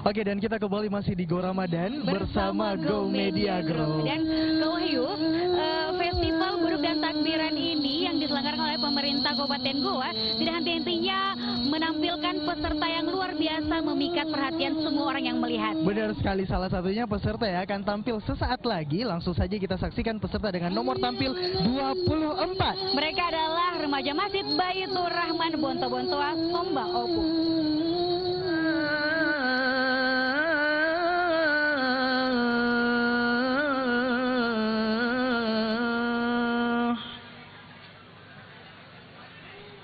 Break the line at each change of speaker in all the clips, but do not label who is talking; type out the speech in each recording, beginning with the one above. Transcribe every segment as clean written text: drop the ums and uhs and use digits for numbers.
Oke, dan kita kembali masih di Go Ramadan bersama Go Media Group.
Dan Go Wahyu, festival Gurub dan Takbiran ini yang diselenggarakan oleh pemerintah Kabupaten Goa tidak henti-hentinya menampilkan peserta yang luar biasa memikat perhatian semua orang yang melihat.
Benar sekali, salah satunya peserta ya akan tampil sesaat lagi. Langsung saja kita saksikan peserta dengan nomor tampil 24.
Mereka adalah remaja Masjid Baitur Rahman Bonto-Bontoa Somba Opu.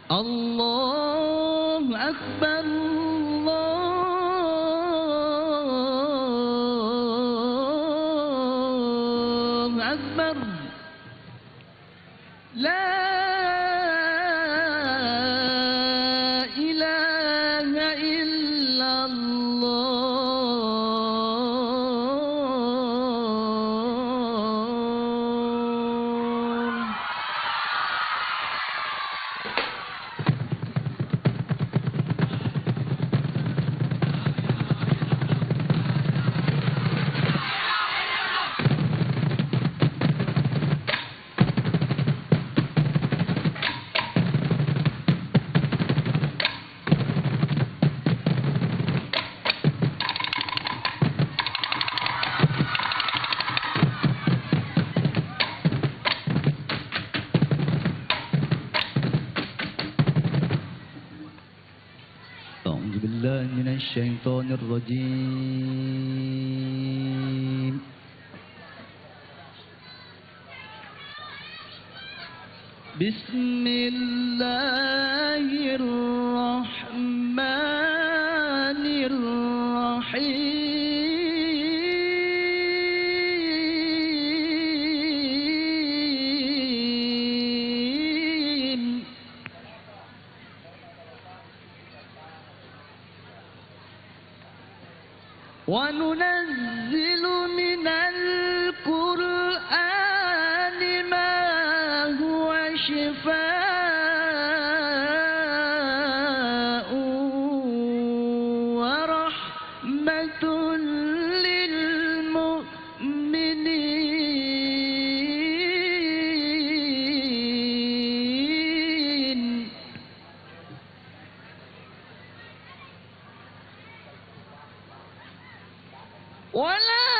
Allahu Akbar, Allahu Akbar, La ilaha illallah. أعوذ بالله من الشيطان الرجيم. بسم الله الرحمن الرحيم. وننزل من القرآن ما هو شفاء ورحمة للمؤمنين. ولا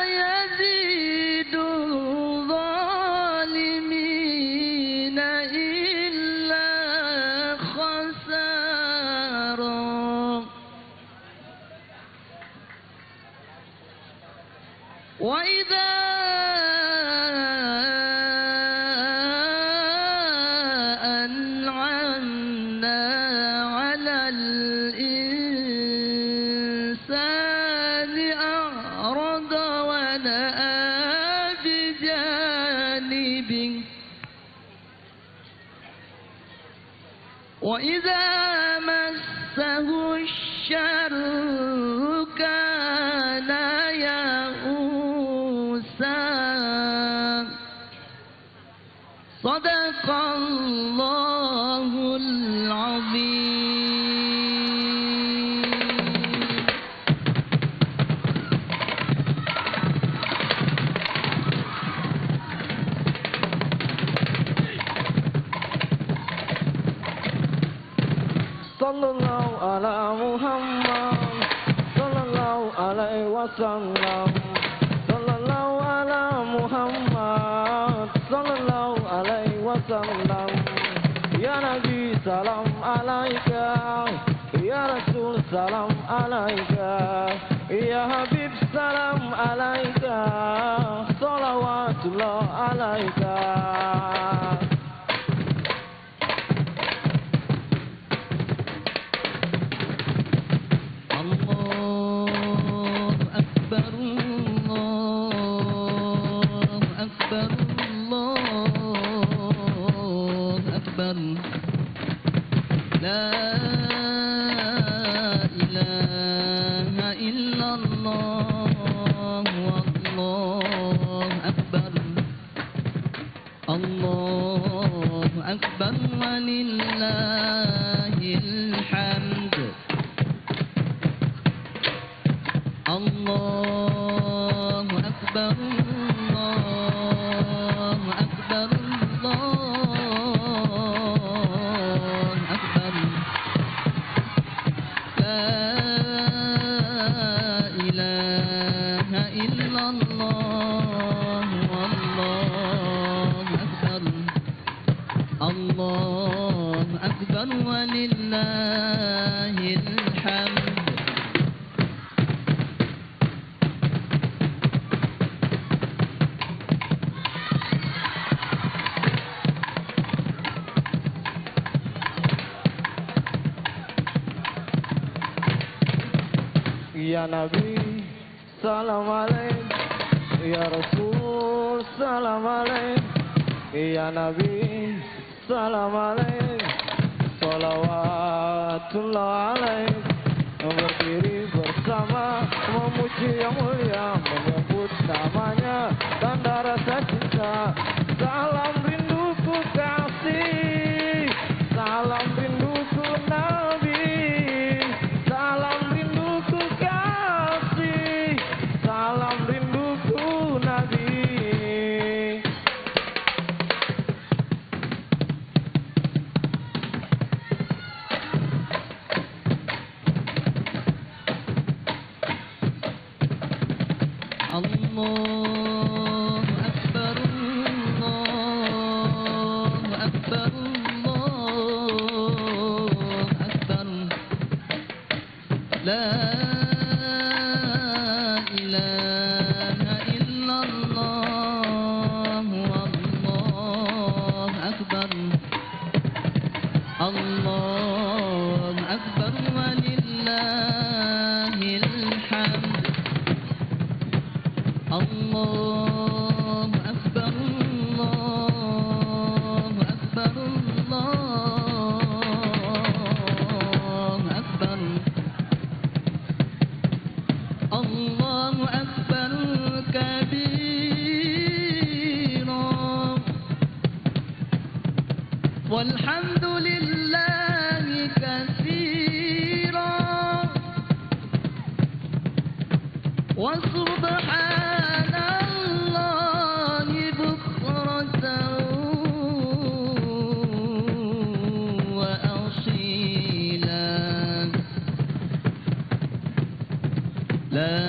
يزيد الظالمين إلا خسارا. وإذا أنعمنا على الإنسان أعرض ونأى بجانبه. وإذا مسه الشر كان يئوسا. صدق الله العظيم.
Sallallahu ala Muhammad, sallallahu alaihi wasallam, sallallahu ala Muhammad, sallallahu alaihi wasallam. Ya Nabi salam alaika, ya Rasul salam alaika, ya Habib salam alaika, salawatullah alaika.
لا إله إلا الله والله أكبر. الله أكبر ولله الحمد.
Allahu Akbar, Allahu Akbar, Allahu Akbar. La ilaha illallah, Wallahu Akbar. Allahu Akbar walillahil hamd. Ya Nabi, salam alaik. Ya Rasul, salam alaik. Ya Nabi, salam alaik. Salawatullah alaik. Berdiri bersama, memuji yang mulia, menyebut namanya, tanda rasa cinta. Salam rinduku kasih, salam rinduku Nabi, salam rinduku kasih, salam rinduku Nabi. Allahu Akbar, Allahu Akbar, Allahu Akbar. La ilaha illallah, Wallahu Akbar. Allahu Akbar walillahil hamd. Allahu Akbar, Allahu Akbar, Allahu Akbar. Allahu Akbar kabira, walhamdulillahi katsira, wa subhanallahi bukratan wa asila. La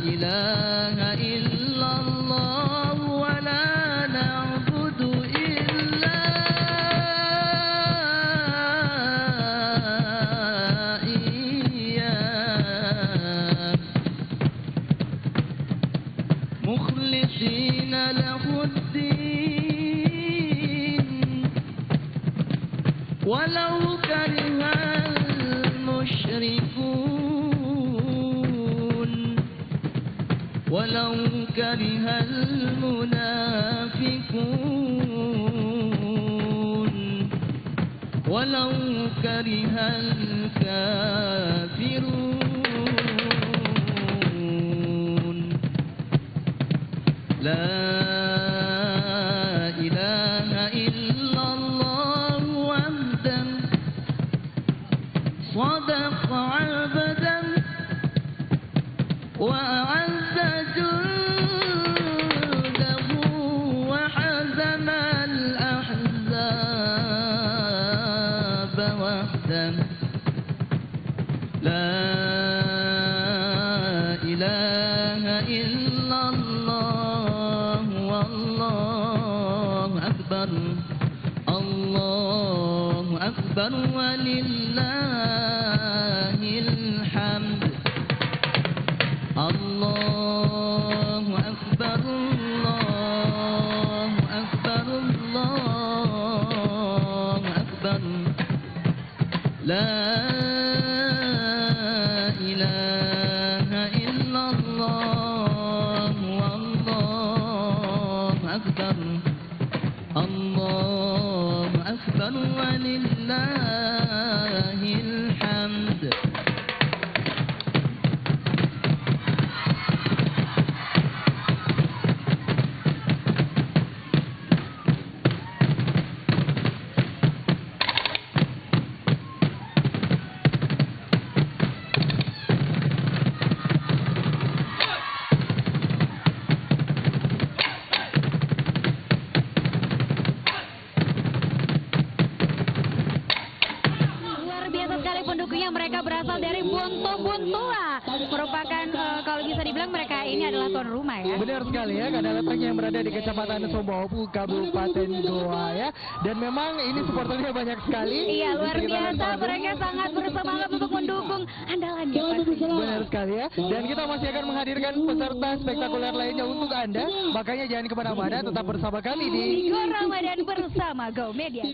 ilaha illallah wa la na'budu illa iyyah, mukhlisina lahuddin, walau karihal musyrikun, walau karihal munafiqun, walau karihal kafirun. La ilaha illallah wahdan, sadaqa abdan, wa a'azza jundahu, wa hazama al-ahzab wahdan. La ilaha illallah, Wallahu Akbar. Allahu Akbar walillahil hamd. Allahu Akbar, Allahu Akbar, Allahu Akbar. La ilaha illallah, Wallahu Akbar. Allahu Akbar walillahil hamd.
Bontoa. Merupakan kalau bisa dibilang mereka ini adalah tuan rumah ya.
Benar sekali ya, karena letaknya yang berada di Kecamatan Sombaopu, Kabupaten Goa ya. Dan memang ini supporternya banyak sekali.
Iya, luar biasa. Mereka sangat bersemangat untuk mendukung andalannya pasti.
Benar sekali ya. Dan kita masih akan menghadirkan peserta spektakuler lainnya untuk Anda. Makanya jangan kemana-mana, tetap bersama kami di
Go Ramadan bersama Go Media.